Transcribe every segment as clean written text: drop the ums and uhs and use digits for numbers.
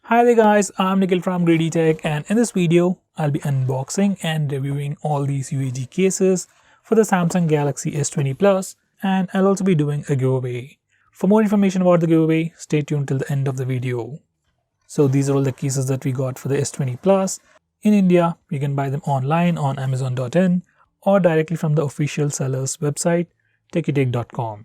Hi there guys, I'm Nikhil from GreedyTech, and in this video I'll be unboxing and reviewing all these UAG cases for the Samsung Galaxy S20 Plus, and I'll also be doing a giveaway. For more information about the giveaway, stay tuned till the end of the video. So these are all the cases that we got for the S20 Plus. In India, you can buy them online on Amazon.in or directly from the official seller's website, techitech.com.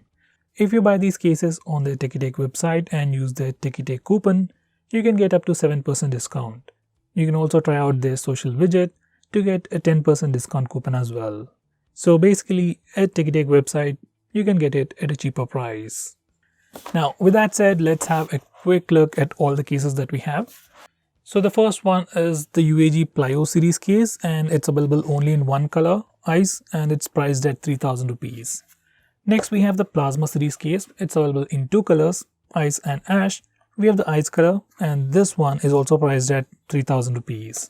If you buy these cases on the TechitTech website and use the TechitTech coupon, you can get up to 7% discount. You can also try out their social widget to get a 10% discount coupon as well. So basically, at TechitTech website, you can get it at a cheaper price. Now, with that said, let's have a quick look at all the cases that we have. So the first one is the UAG Plyo series case, and it's available only in one color, ice, and it's priced at 3000 rupees. Next, we have the Plasma series case. It's available in two colors, ice and ash. We have the ice color, and this one is also priced at 3000 rupees.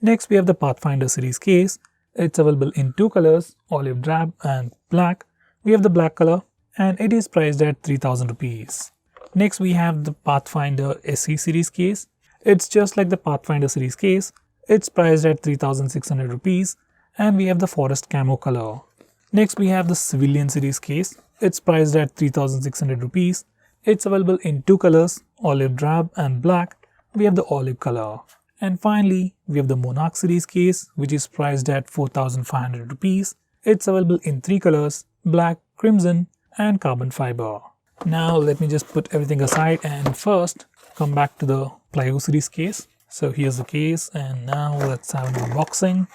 Next, we have the Pathfinder series case. It's available in two colors, olive drab and black. We have the black color, and it is priced at 3000 rupees. Next, we have the Pathfinder SE series case. It's just like the Pathfinder series case. It's priced at 3600 rupees, and we have the forest camo color. Next, we have the Civilian series case. It's priced at 3600 rupees. It's available in two colors, olive drab and black. We have the olive color. And finally, we have the Monarch series case, which is priced at 4500 rupees. It's available in three colors, black, crimson and carbon fiber. Now let me just put everything aside and first come back to the Plyo series case. So here's the case, and now let's have an unboxing.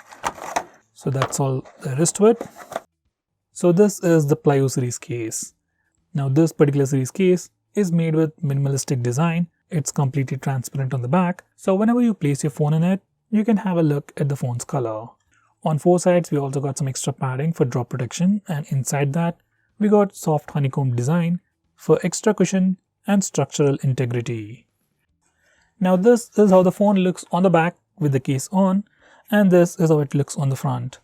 So that's all there is to it. So this is the Plyo series case. Now this particular series case is made with minimalistic design. It's completely transparent on the back. So whenever you place your phone in it, you can have a look at the phone's color. On four sides, we also got some extra padding for drop protection, and inside that, we got soft honeycomb design for extra cushion and structural integrity. Now this is how the phone looks on the back with the case on, and this is how it looks on the front.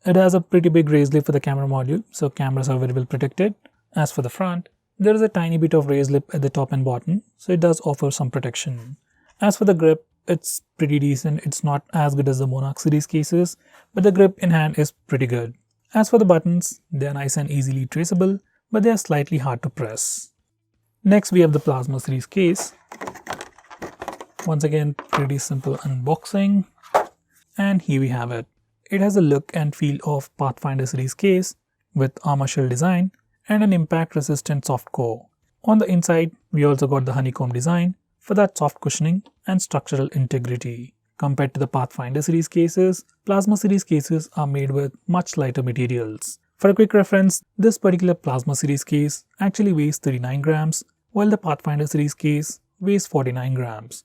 It has a pretty big raised lip for the camera module, so cameras are very well protected. As for the front, there is a tiny bit of raised lip at the top and bottom, so it does offer some protection. As for the grip, it's pretty decent. It's not as good as the Monarch series cases, but the grip in hand is pretty good. As for the buttons, they are nice and easily traceable, but they are slightly hard to press. Next, we have the Plasma series case. Once again, pretty simple unboxing, and here we have it. It has a look and feel of Pathfinder series case with armor shell design and an impact resistant soft core. On the inside, we also got the honeycomb design for that soft cushioning and structural integrity. Compared to the Pathfinder series cases, Plasma series cases are made with much lighter materials. For a quick reference, this particular Plasma series case actually weighs 39 grams, while the Pathfinder series case weighs 49 grams.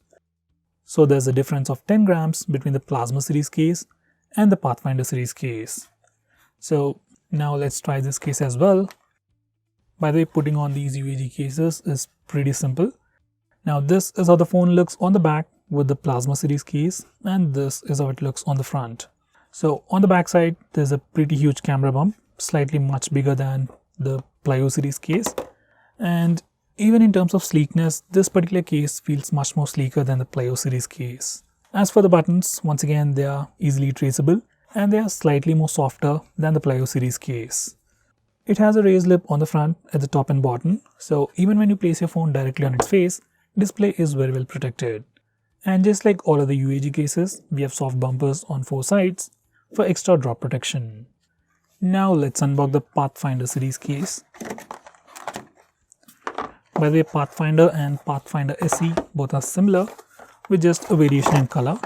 So there's a difference of 10 grams between the Plasma series case and the Pathfinder series case. So now let's try this case as well. By the way, putting on these UAG cases is pretty simple. Now this is how the phone looks on the back with the Plasma series case, and this is how it looks on the front. So on the back side, there's a pretty huge camera bump, slightly much bigger than the Plyo series case. And even in terms of sleekness, this particular case feels much more sleeker than the Plyo series case. As for the buttons, once again, they are easily traceable and they are slightly more softer than the Plyo series case. It has a raised lip on the front at the top and bottom, so even when you place your phone directly on its face, display is very well protected. And just like all other UAG cases, we have soft bumpers on four sides for extra drop protection. Now let's unbox the Pathfinder series case. By the way, Pathfinder and Pathfinder SE both are similar, with just a variation in color.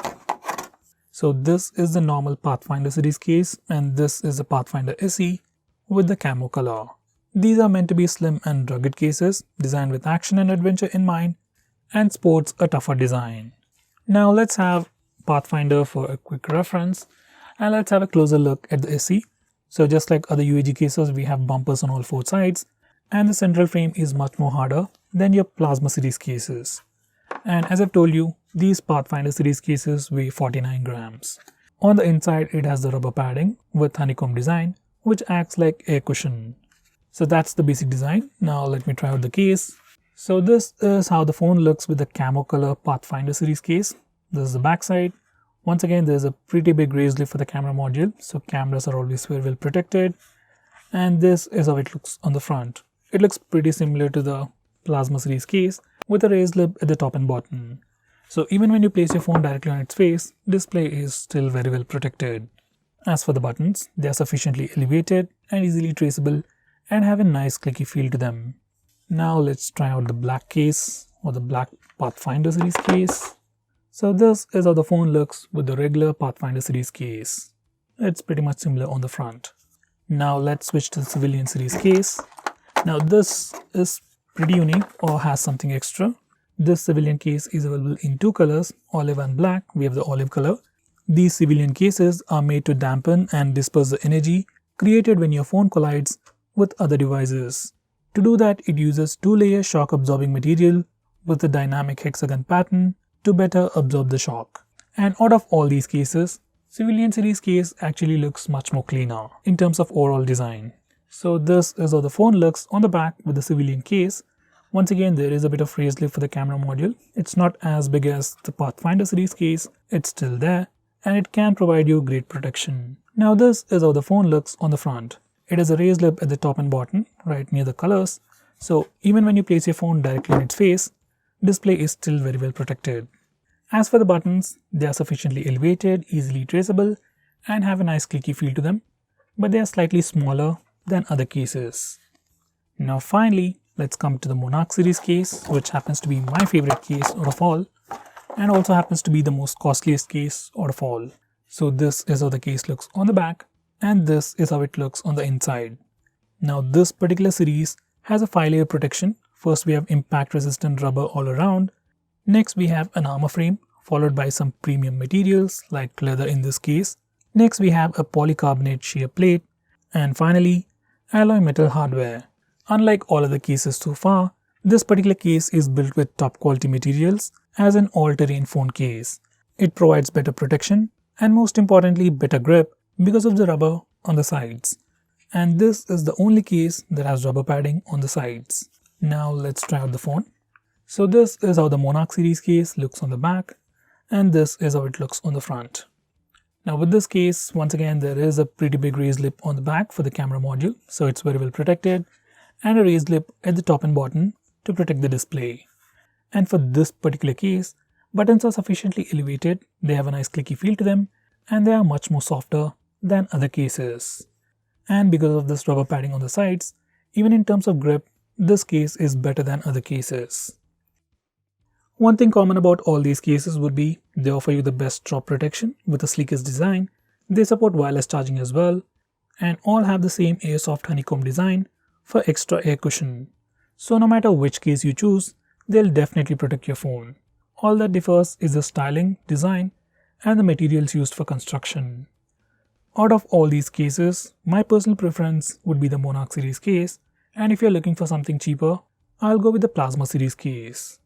So this is the normal Pathfinder series case, and this is the Pathfinder SE with the camo color. These are meant to be slim and rugged cases, designed with action and adventure in mind, and sports a tougher design. Now let's have Pathfinder for a quick reference, and let's have a closer look at the SE. So just like other UAG cases, we have bumpers on all four sides, and the central frame is much more harder than your Plasma series cases. And as I've told you, these Pathfinder series cases weigh 49 grams. On the inside, it has the rubber padding with honeycomb design, which acts like air cushion. So that's the basic design. Now let me try out the case. So this is how the phone looks with the camo color Pathfinder series case. This is the back side. Once again, there's a pretty big raised lip for the camera module, so cameras are always very well protected. And this is how it looks on the front. It looks pretty similar to the Plasma series case with a raised lip at the top and bottom. So even when you place your phone directly on its face, display is still very well protected. As for the buttons, they are sufficiently elevated and easily traceable and have a nice clicky feel to them. Now let's try out the black case or the black Pathfinder series case. So this is how the phone looks with the regular Pathfinder series case. It's pretty much similar on the front. Now let's switch to the civilian series case. Now this is pretty unique or has something extra. This civilian case is available in two colors, olive and black. We have the olive color. These civilian cases are made to dampen and disperse the energy created when your phone collides with other devices. To do that, it uses two-layer shock-absorbing material with a dynamic hexagon pattern to better absorb the shock. And out of all these cases, civilian series case actually looks much more cleaner in terms of overall design. So this is how the phone looks on the back with the civilian case. Once again, there is a bit of raised lip for the camera module. It's not as big as the Pathfinder series case, it's still there, and it can provide you great protection. Now this is how the phone looks on the front. It has a raised lip at the top and bottom, right near the colors. So even when you place your phone directly on its face, display is still very well protected. As for the buttons, they are sufficiently elevated, easily traceable, and have a nice clicky feel to them, but they are slightly smaller than other cases. Now finally, let's come to the Monarch series case, which happens to be my favorite case out of all, and also happens to be the most costliest case out of all. So this is how the case looks on the back, and this is how it looks on the inside. Now this particular series has a 5-layer protection. First we have impact resistant rubber all around. Next we have an armor frame followed by some premium materials like leather in this case. Next we have a polycarbonate shear plate, and finally alloy metal hardware. Unlike all other cases so far, this particular case is built with top quality materials as an all-terrain phone case. It provides better protection and most importantly better grip because of the rubber on the sides. And this is the only case that has rubber padding on the sides. Now let's try out the phone. So this is how the Monarch series case looks on the back, and this is how it looks on the front. Now with this case, once again there is a pretty big raised lip on the back for the camera module, so it's very well protected, and a raised lip at the top and bottom to protect the display. And for this particular case, buttons are sufficiently elevated, they have a nice clicky feel to them, and they are much more softer than other cases. And because of this rubber padding on the sides, even in terms of grip, this case is better than other cases. One thing common about all these cases would be they offer you the best drop protection with the sleekest design. They support wireless charging as well, and all have the same airsoft honeycomb design for extra air cushion. So no matter which case you choose, they'll definitely protect your phone. All that differs is the styling, design, and the materials used for construction. Out of all these cases, my personal preference would be the Monarch series case, and if you're looking for something cheaper, I'll go with the Plasma series case.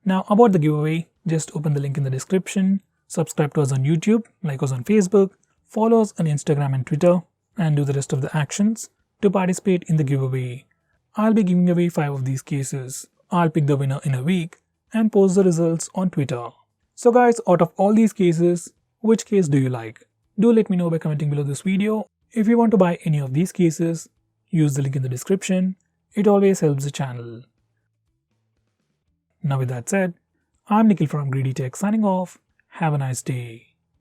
Now about the giveaway, just open the link in the description, subscribe to us on YouTube, like us on Facebook, follow us on Instagram and Twitter, and do the rest of the actions to participate in the giveaway. I'll be giving away 5 of these cases. I'll pick the winner in a week and post the results on Twitter. So guys, out of all these cases, which case do you like? Do let me know by commenting below this video. If you want to buy any of these cases, use the link in the description. It always helps the channel. Now with that said, I'm Nikhil from GreedyTech signing off. Have a nice day.